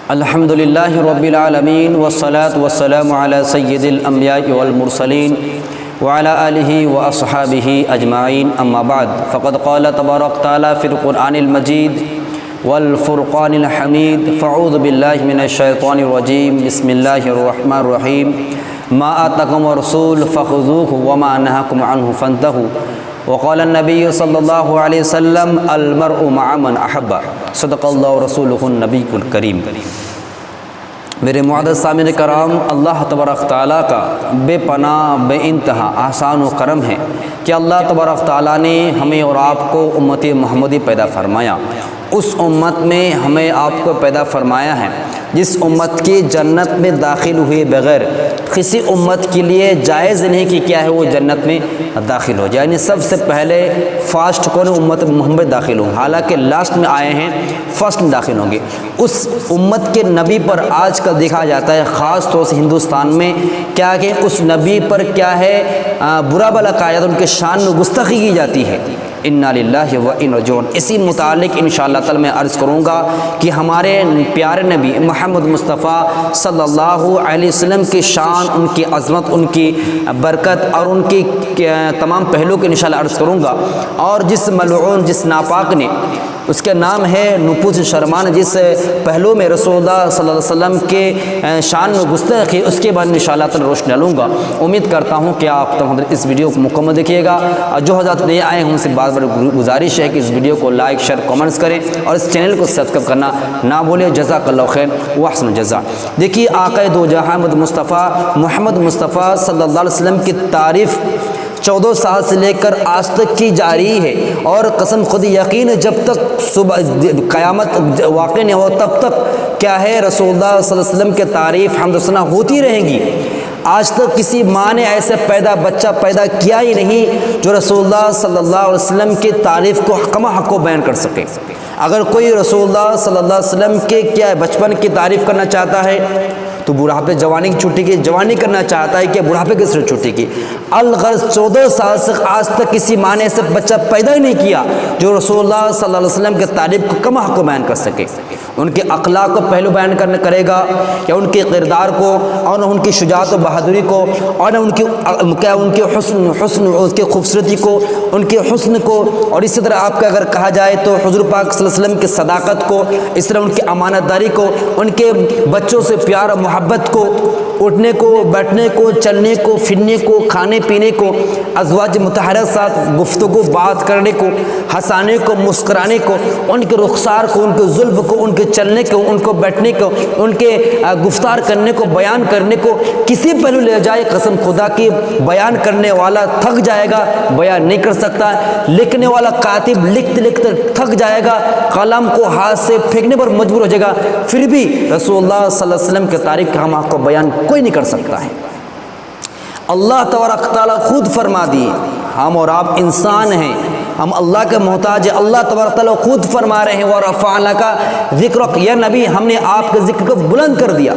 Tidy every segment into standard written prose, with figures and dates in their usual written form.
الحمد للہ رب العالمین والصلاة والسلام علی سید الانبیاء والمرسلین وعلی آلہ واصحابہ اجمعین اما بعد فقد قال تبارک تعالی فی القرآن المجید والفرقان الحمید فاعوذ باللہ من الشیطان الرجیم بسم اللہ الرحمن الرحیم ما آتاکم الرسول فخذوہ وما نہاکم عنہ فانتہوا وقال النبی صلی اللہ علیہ وسلم المرء مع من احب صدق اللہ رسولہ النبی الکریم۔ میرے معزز سامعین کرام، اللہ تبارک تعالیٰ کا بے پناہ بے انتہا احسان و کرم ہے کہ اللہ تبارک تعالیٰ نے ہمیں اور آپ کو امت محمدی پیدا فرمایا۔ اس امت میں ہمیں آپ کو پیدا فرمایا ہے جس امت کی جنت میں داخل ہوئے بغیر کسی امت کے لیے جائز نہیں کہ کیا ہے وہ جنت میں داخل ہو جائے، یعنی سب سے پہلے فاسٹ کون امت محمد داخل ہوں، حالانکہ لاسٹ میں آئے ہیں فرسٹ میں داخل ہوں گے۔ اس امت کے نبی پر آج کل دیکھا جاتا ہے خاص طور سے ہندوستان میں کیا کہ اس نبی پر کیا ہے برا بھلا کہا جاتا ہے، ان کے شان میں گستاخی کی جاتی ہے۔ انا للہ و انا راجعون۔ اسی متعلق انشاءاللہ تعالی میں عرض کروں گا کہ ہمارے پیارے نبی محمد مصطفیٰ صلی اللہ علیہ وسلم کی شان، ان کی عظمت، ان کی برکت اور ان کی تمام پہلو کو انشاءاللہ عرض کروں گا۔ اور جس ملعون، جس ناپاک نے، اس کے نام ہے نپوس شرمان، جس پہلو میں رسول اللہ صلی اللہ علیہ وسلم کے شان میں گستاخی، اس کے بعد انشاءاللہ تعالی روشنی ڈالوں گا۔ امید کرتا ہوں کہ آپ تمام اس ویڈیو کو مکمل دیکھیے گا، اور جو حضرات نئے آئے ہیں ان سے بار بار گزارش ہے کہ اس ویڈیو کو لائک شیئر کامنٹس کریں اور اس چینل کو سبسکرائب کرنا نہ بھولیں۔ جزاک اللہ خیر و احسن الجزاء۔ دیکھیے آقا دو جہاں مصطفیٰ محمد مصطفیٰ صلی اللہ علیہ وسلم کی تعریف 14 سال سے لے کر آج تک کی جاری ہے، اور قسم خود یقین جب تک صبح قیامت واقع نہیں ہو تب تک کیا ہے رسول اللہ صلی اللہ علیہ وسلم کی تعریف حمد و ثنا ہوتی رہیں گی۔ آج تک کسی ماں نے ایسے بچہ پیدا کیا ہی نہیں جو رسول اللہ صلی اللہ علیہ وسلم کی تعریف کو کما حق کو بیان کر سکے۔ اگر کوئی رسول اللہ صلی اللہ علیہ وسلم کے کیا بچپن کی تعریف کرنا چاہتا ہے تو بڑھاپے جوانی کی چھٹی کی، جوانی کرنا چاہتا ہے کہ بڑھاپے کی صرف چھٹی کی۔ الغرض 14 سال سے آج تک کسی ماں نے ایسے بچہ پیدا ہی نہیں کیا جو رسول اللہ صلی اللہ علیہ وسلم کے تعریف کو کم حق کو بیان کر سکے۔ ان کے اخلاق کو پہلو بیان کرے گا، یا ان کے کردار کو، اور ان کی شجاعت و بہادری کو، اور ان کے حسن اس کے خوبصورتی کو، ان کے حسن کو، اور اسی طرح آپ کا اگر کہا جائے تو حضور پاک صلی اللہ علیہ وسلم کی صداقت کو، اس طرح ان کی امانت داری کو، ان کے بچوں سے پیار و محبت کو، اٹھنے کو، بیٹھنے کو، چلنے کو، پھرنے کو، کھانے پینے کو، ازواج مطہرات ساتھ گفتگو بات کرنے کو، ہنسانے کو، مسکرانے کو، ان کے رخسار کو، ان کے زلف کو، ان کے چلنے کو، ان کو بیٹھنے کو، ان کے گفتار کرنے کو، بیان کرنے کو، کسی پہلو لے جائے قسم خدا کی بیان کرنے والا تھک جائے گا، بیان نہیں کر سکتا۔ لکھنے والا کاتب لکھتے لکھتے تھک جائے گا، قلم کو ہاتھ سے پھینکنے پر مجبور ہو جائے گا، پھر بھی رسول اللہ صلی اللہ علیہ وسلم کے تعریف کا ہم آپ کو بیان کوئی نہیں کر سکتا ہے۔ اللہ تبارک تعالیٰ خود فرما دیے، ہم اور آپ انسان ہیں، ہم اللہ کے محتاج ہیں۔ اللہ تبارک تعالیٰ خود فرما رہے ہیں وَرَفَعْنَا لَكَ ذِكْرَكَ، یا نبی ہم نے آپ کے ذکر کو بلند کر دیا۔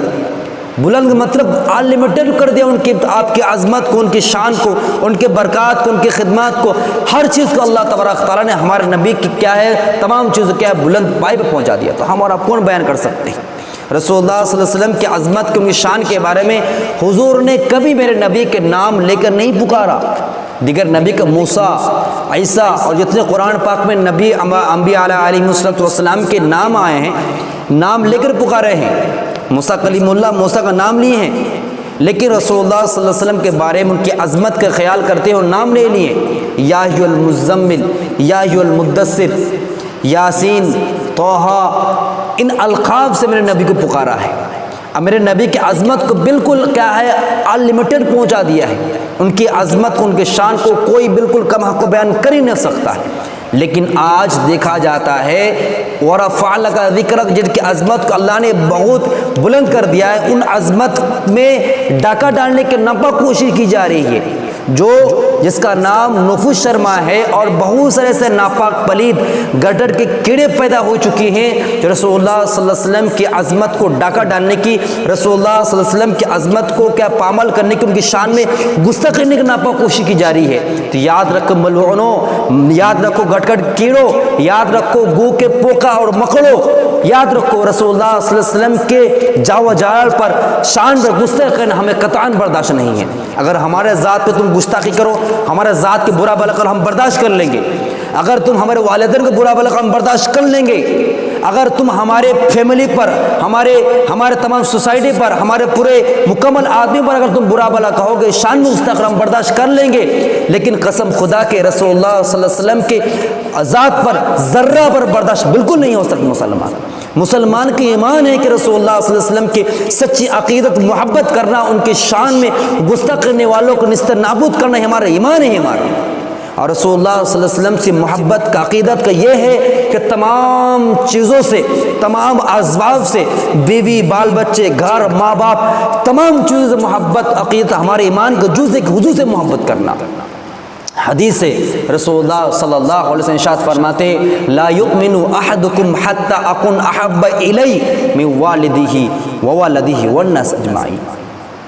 بلند مطلب انلمیٹڈ کر دیا، ان کی آپ کی عظمت کو، ان کی شان کو، ان کے برکات کو، ان کی خدمات کو، ہر چیز کو اللہ تبارک تعالیٰ نے ہمارے نبی کی کیا ہے تمام چیزوں کیا ہے بلند پائے پہ پہنچا دیا۔ تو ہم اور آپ کون بیان کر سکتے ہیں رسول اللہ صلی اللہ علیہ وسلم کی عظمت کی، ان کی شان کے بارے میں حضور نے کبھی میرے نبی کے نام لے کر نہیں پکارا۔ دیگر نبی کا موسیٰ، عیسیٰ اور جتنے قرآن پاک میں نبی انبیاء علیہ السلام کے نام آئے ہیں، نام لے کر پکارے ہیں۔ موسیٰ کلیم اللہ، موسیٰ کا نام لیے ہیں، لیکن رسول اللہ صلی اللہ علیہ وسلم کے بارے میں ان کی عظمت کا خیال کرتے ہیں، نام لے لیے، یا ایھا المزمل، یا ایھا المدثر، یاسین، طٰہٰ، ان القاب سے میرے نبی کو پکارا ہے۔ اب میرے نبی کی عظمت کو بالکل کیا ہے انلمیٹڈ پہنچا دیا ہے۔ ان کی عظمت، ان کے شان کو کوئی بالکل کم حق کو بیان کر ہی نہیں سکتا ہے۔ لیکن آج دیکھا جاتا ہے وَرَفَعْنَا لَكَ ذِكْرَكَ، جن کی عظمت کو اللہ نے بہت بلند کر دیا ہے، ان عظمت میں ڈاکہ ڈالنے کی ناپاک کوشش کی جا رہی ہے۔ جس کا نام نفوس شرما ہے، اور بہت سارے ایسے ناپاک پلید گٹر کے کیڑے پیدا ہو چکی ہیں جو رسول اللہ صلی اللہ علیہ وسلم کی عظمت کو ڈاکہ ڈالنے کی، رسول اللہ صلی اللہ علیہ وسلم کی عظمت کو کیا پامال کرنے کی، ان کی شان میں گستاخی کرنے کی ناپاک کوشش کی جا رہی ہے۔ تو یاد رکھو ملعونوں، یاد رکھو گٹ کیڑوں، یاد رکھو گو کے پوکا اور مکڑوں، یاد رکھو رسول اللہ صلی اللہ علیہ وسلم کے جاو جلال پر شان پر گستاخی کرنا ہمیں قطعاً برداشت نہیں ہے۔ اگر ہمارے ذات پہ تم گستاخی کرو، ہمارے ذات کے برا بھلا کرو، ہم برداشت کر لیں گے۔ اگر تم ہمارے والدین کو برا بھلا کرو، ہم برداشت کر لیں گے۔ اگر تم ہمارے فیملی پر، ہمارے تمام سوسائٹی پر، ہمارے پورے مکمل آدمی پر اگر تم برا بھلا کہو گے، شان میں گستاخی ہم برداشت کر لیں گے، لیکن قسم خدا کے رسول اللہ صلی اللہ علیہ وسلم کے ذات پر ذرہ پر برداشت بالکل نہیں ہو سکتا۔ مسلمان کی ایمان ہے کہ رسول اللہ صلی اللہ علیہ وسلم کی سچی عقیدت محبت کرنا، ان کی شان میں گستاخی کرنے والوں کو نست نابود کرنا ہمارا ایمان ہے ہمارا۔ اور رسول اللہ صلی اللہ علیہ وسلم سے محبت کا عقیدت کا یہ ہے کہ تمام چیزوں سے، تمام اسباب سے، بیوی، بال بچے، گھر، ماں باپ، تمام چیزوں سے محبت عقیدت ہمارے ایمان کا جز ہے کہ حضور سے محبت کرنا۔ حدیث سے رسول اللہ صلی اللہ علیہ وسلم ارشاد فرماتے ہیں لا یؤمن احدکم حتی اکن احب الی من والدہ ووالدہ والناس اجمعین۔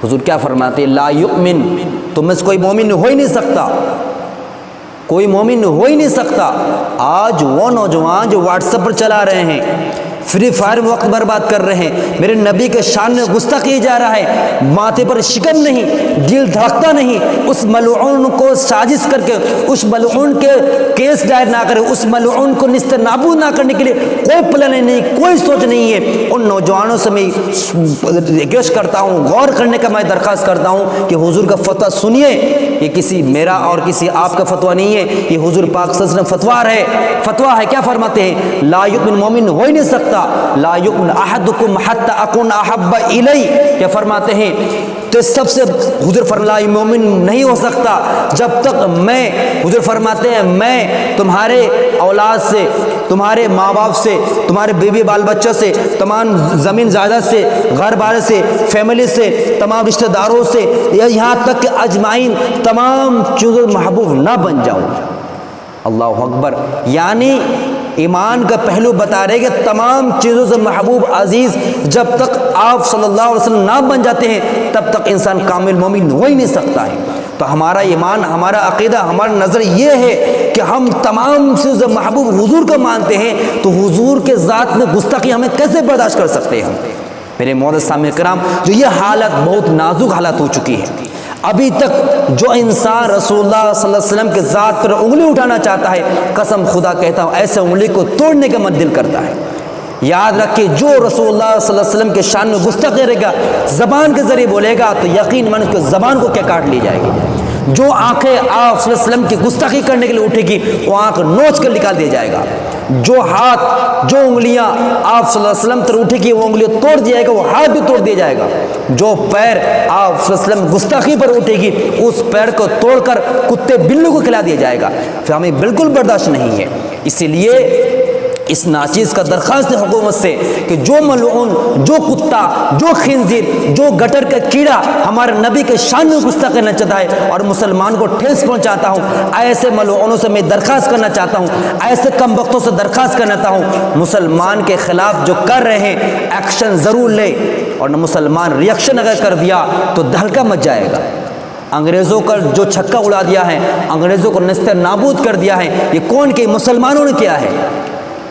حضور کیا فرماتے ہیں؟ لا یؤمن، تم میں سے کوئی مومن ہو ہی نہیں سکتا، کوئی مومن ہو ہی نہیں سکتا۔ آج وہ نوجوان جو واٹس ایپ پر چلا رہے ہیں، فری فائر میں وقت برباد کر رہے ہیں، میرے نبی کے شان میں گستاخی جا رہا ہے، ماتھے پر شکن نہیں، دل دھڑکتا نہیں، اس ملعون کو سازش کر کے اس ملعون کے کیس دائر نہ کرے، اس ملعون کو نست نابود نہ کرنے کے لیے کوئی پلان نہیں، کوئی سوچ نہیں ہے۔ ان نوجوانوں سے میں ریکویسٹ کرتا ہوں، غور کرنے کا میں درخواست کرتا ہوں کہ حضور کا فتویٰ سنیے۔ یہ کسی میرا اور کسی آپ کا فتویٰ نہیں ہے، یہ حضور پاک صلی اللہ علیہ وسلم فتویٰ ہے۔ کیا فرماتے ہیں؟ لا یؤمن، مومن ہو ہی نہیں سکتا، لا یؤمن احدکم حتی اکون احب الی۔ کیا فرماتے ہیں؟ تو سب سے حضور فرمایا مومن نہیں ہو سکتا جب تک میں، حضور فرماتے ہیں میں تمہارے اولاد سے، تمہارے ماں باپ سے، تمہارے بیوی بال بچوں سے، تمام زمین جائیداد سے، گھر بار سے، فیملی سے، تمام رشتہ داروں سے، یہاں تک کہ اجمعین تمام چیزوں محبوب نہ بن جاؤں۔ اللہ اکبر۔ یعنی ایمان کا پہلو بتا رہے کہ تمام چیزوں سے محبوب عزیز جب تک آپ صلی اللہ علیہ وسلم نہ بن جاتے ہیں تب تک انسان کامل مومن ہو ہی نہیں سکتا ہے۔ تو ہمارا ایمان، ہمارا عقیدہ، ہمارا نظر یہ ہے کہ ہم تمام چیزوں سے محبوب حضور کو مانتے ہیں، تو حضور کے ذات میں گستاخی ہمیں کیسے برداشت کر سکتے ہیں؟ میرے معزز سامعین کرام، جو یہ حالت بہت نازک حالت ہو چکی ہے، ابھی تک جو انسان رسول اللہ صلی اللہ علیہ وسلم کے ذات پر انگلی اٹھانا چاہتا ہے، قسم خدا کہتا ہوں ایسے انگلی کو توڑنے کا من دل کرتا ہے۔ یاد رکھیں، جو رسول اللہ صلی اللہ علیہ وسلم کے شان میں گستاخی کرے گا، زبان کے ذریعے بولے گا، تو یقین من اس کی زبان کو کیا کاٹ لی جائے گی۔ جو آنکھیں آپ صلی اللہ علیہ وسلم کی گستاخی کرنے کے لیے اٹھے گی، وہ آنکھ نوچ کر نکال دیا جائے گا۔ جو ہاتھ، جو انگلیاں آپ صلی اللہ علیہ وسلم تر اٹھے گی، وہ انگلیاں توڑ دیا جائے گا، وہ ہاتھ بھی توڑ دیا جائے گا۔ جو پیر آپ صلی اللہ علیہ وسلم گستاخی پر اٹھے گی، اس پیر کو توڑ کر کتے بلوں کو کھلا دیا جائے گا۔ پھر ہمیں بالکل برداشت نہیں ہے۔ اسی لیے اس ناچیز کا درخواست ہے حکومت سے کہ جو ملعون، جو کتا، جو خنزیر، جو گٹر کا کیڑا ہمارے نبی کے شان میں گستاخی کرنا چاہتا ہے اور مسلمان کو ٹھیس پہنچاتا ہوں، ایسے ملعونوں سے میں درخواست کرنا چاہتا ہوں، ایسے کم وقتوں سے درخواست کرنا چاہتا ہوں، مسلمان کے خلاف جو کر رہے ہیں ایکشن ضرور لے، اور نہ مسلمان ریئیکشن اگر کر دیا تو دھلکا مچ جائے گا۔ انگریزوں کا جو چھکا اڑا دیا ہے، انگریزوں کو نست نابود کر دیا ہے، یہ کون کہ مسلمانوں نے کیا ہے؟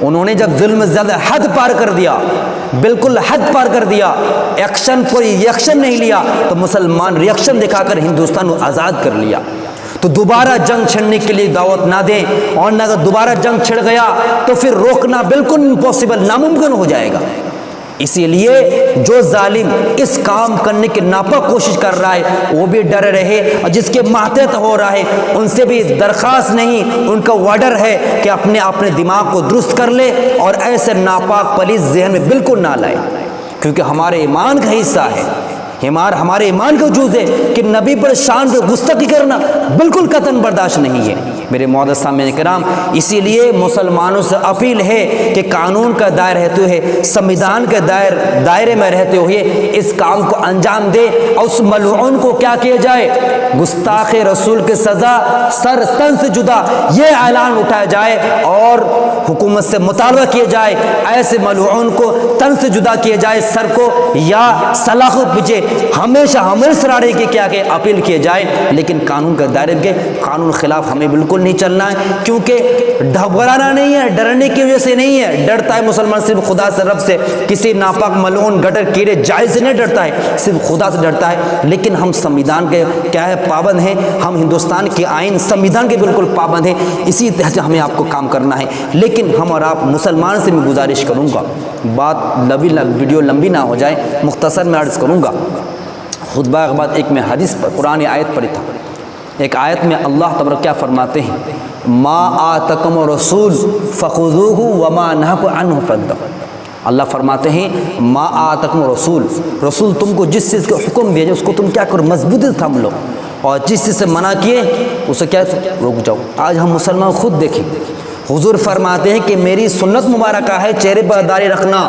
انہوں نے جب ظلم زیادہ حد پار کر دیا، بالکل حد پار کر دیا، ایکشن کوئی ریئیکشن نہیں لیا، تو مسلمان ریئیکشن دکھا کر ہندوستان کو آزاد کر لیا۔ تو دوبارہ جنگ چھڑنے کے لیے دعوت نہ دیں، اور نہ اگر دوبارہ جنگ چھڑ گیا تو پھر روکنا بالکل امپاسبل، ناممکن ہو جائے گا۔ اسی لیے جو ظالم اس کام کرنے کی ناپاک کوشش کر رہا ہے وہ بھی ڈر رہے، اور جس کے ماتحت ہو رہا ہے ان سے بھی درخواست نہیں، ان کا وارڈر ہے کہ اپنے دماغ کو درست کر لے اور ایسے ناپاک پلیز ذہن میں بالکل نہ لائے، کیونکہ ہمارے ایمان کا حصہ ہے، ہمارے ایمان کا جز ہے کہ نبی پر شان پہ گستاخی کرنا بالکل قطعاً برداشت نہیں ہے۔ میرے معزز سامعین کرام، اسی لیے مسلمانوں سے اپیل ہے کہ قانون کا دائر رہتے ہوئے، سمویدھان کے دائرے میں رہتے ہوئے اس کام کو انجام دے، اور اس ملعون کو کیا کیا جائے؟ گستاخ رسول کی سزا سر تن سے جدا، یہ اعلان اٹھایا جائے اور حکومت سے مطالبہ کیا جائے ایسے ملعون کو تن سے جدا کیا جائے، سر کو یا سلاخ بھیجے، ہمیشہ ہمیں سراڑے کے کیا کہ اپیل کیے جائے، لیکن قانون کے دائرے کے قانون خلاف ہمیں بالکل نہیں چلنا ہے، کیونکہ گھبرانا نہیں ہے، ڈرنے کی وجہ سے نہیں ہے۔ ڈرتا ہے مسلمان صرف خدا سے، رب سے، کسی ناپاک ملعون گٹر کیڑے جائز سے نہیں ڈرتا ہے، صرف خدا سے ڈرتا ہے۔ لیکن ہم سمویدھان کے کیا ہے پابند ہیں، ہم ہندوستان کے آئین سمویدھان کے بالکل پابند ہیں، اسی تحت ہمیں آپ کو کام کرنا ہے۔ لیکن ہم اور آپ مسلمان سے میں گزارش کروں گا، بات ویڈیو لمبی نہ ہو جائے، مختصر میں عرض کروں گا۔ خطبہ کے بعد ایک میں حدیث پر قرآن آیت پڑھی تھا، ایک آیت میں اللہ تبارک کیا فرماتے ہیں، ما آتکم رسول فخذوہ وما نہاکم عنہ فانتہوا۔ اللہ فرماتے ہیں ما آتکم رسول، رسول تم کو جس چیز کا حکم دیا اس کو تم کیا کرو، مضبوطی سے تھام لو، اور جس چیز سے منع کیے اسے کیا رک جاؤ۔ آج ہم مسلمان خود دیکھیں، حضور فرماتے ہیں کہ میری سنت مبارکہ ہے چہرے پر داڑھی رکھنا،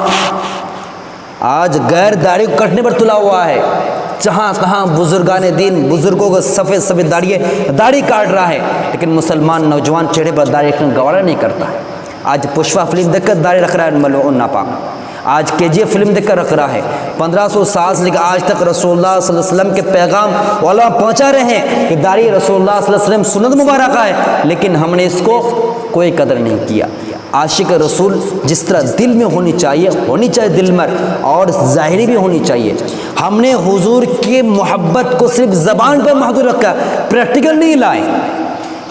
آج غیر داڑھی کٹنے پر تلا ہوا ہے، جہاں کہاں بزرگان دین بزرگوں کو سفید سفید داڑھی کاٹ رہا ہے، لیکن مسلمان نوجوان چہرے پر داڑھی رکھنا گوارا نہیں کرتا ہے۔ آج پشپا فلم دیکھ کر داڑھی رکھ رہا ہے ملعون ناپاک، آج KGF فلم دیکھ کر رکھ رہا ہے۔ 1500 سال سے لے کر آج تک رسول اللہ صلی اللہ علیہ وسلم کے پیغام علماء پہنچا رہے ہیں کہ داڑھی رسول اللہ صلی اللہ علیہ وسلم سنت مبارکہ ہے، لیکن ہم نے اس کو کوئی قدر نہیں کیا۔ عاشق رسول جس طرح دل میں ہونی چاہیے دل مر، اور ظاہری بھی ہونی چاہیے۔ ہم نے حضور کی محبت کو صرف زبان پر محدود رکھا، پریکٹیکل نہیں لائے۔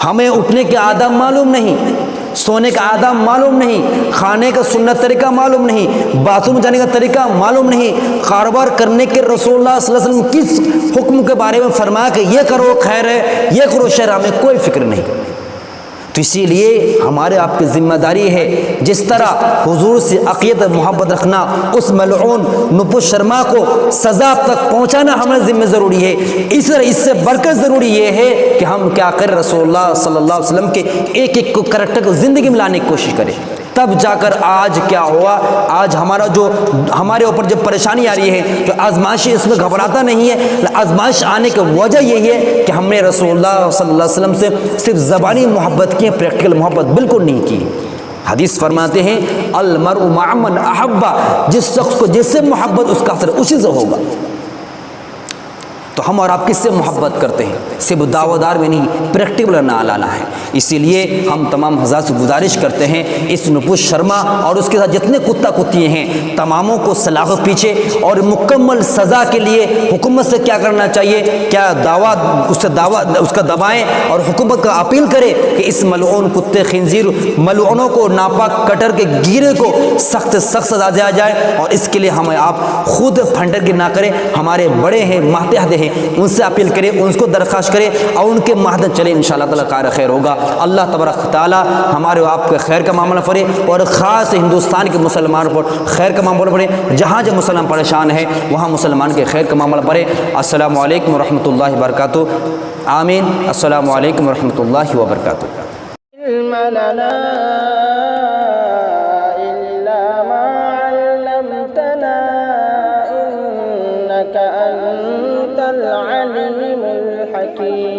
ہمیں اٹھنے کے آداب معلوم نہیں، سونے کا آداب معلوم نہیں، کھانے کا سنت طریقہ معلوم نہیں، باتھ روم جانے کا طریقہ معلوم نہیں، کاروبار کرنے کے رسول اللہ صلی اللہ علیہ وسلم کس حکم کے بارے میں فرمایا کہ یہ کرو خیر ہے، یہ کرو شر، ہمیں کوئی فکر نہیں۔ تو اسی لیے ہمارے آپ کی ذمہ داری ہے، جس طرح حضور سے عقیدت محبت رکھنا، اس ملعون نپو شرما کو سزا تک پہنچانا ہمیں ذمہ ضروری ہے۔ اس طرح اس سے بڑھ کر ضروری یہ ہے کہ ہم کیا کریں، رسول اللہ صلی اللہ علیہ وسلم کے ایک ایک کو کریکٹر کو زندگی میں لانے کی کوشش کریں، تب جا کر آج کیا ہوا، آج ہمارے اوپر جو پریشانی آ رہی ہے، جو آزمائش ہے، اس میں گھبراتا نہیں ہے۔ آزمائش آنے کی وجہ یہی ہے کہ ہم نے رسول اللہ صلی اللہ علیہ وسلم سے صرف زبانی محبت کی، پریکٹیکل محبت بالکل نہیں کی۔ حدیث فرماتے ہیں المرء مع من احب، جس شخص کو جس سے محبت اس کا اثر اسی سے ہوگا۔ تو ہم اور آپ کس سے محبت کرتے ہیں، صرف دعویدار میں نہیں، پریکٹیکل نہ لانا ہے۔ اسی لیے ہم تمام حضرات سے گزارش کرتے ہیں، اس نپوش شرما اور اس کے ساتھ جتنے کتا کتی ہیں تماموں کو سلاخ پیچھے اور مکمل سزا کے لیے حکومت سے کیا کرنا چاہیے، کیا اس کا دبائیں اور حکومت کا اپیل کرے کہ اس ملعون کتے خنزیر ملعونوں کو، ناپاک کٹر کے گیرے کو سخت سزا دیا جائے، اور اس کے لیے ہمیں آپ خود پھنڈر کی نہ کریں، ہمارے بڑے ہیں ماتحت ہیں ان سے اپیل کریں، ان کو درخواست کریں اور ان کے مہدن چلیں، انشاءاللہ تعالیٰ کار خیر ہوگا۔ اللہ تبارک تعالیٰ ہمارے آپ کے خیر کا معاملہ فرے، اور خاص ہندوستان کے مسلمانوں پر خیر کا معاملہ پڑے، جہاں جو مسلمان پریشان ہے وہاں مسلمان کے خیر کا معاملہ پڑے۔ السلام علیکم ورحمۃ اللہ وبرکاتہ۔ آمین۔ السلام علیکم ورحمۃ اللہ وبرکاتہ۔ أنت العليم الحكيم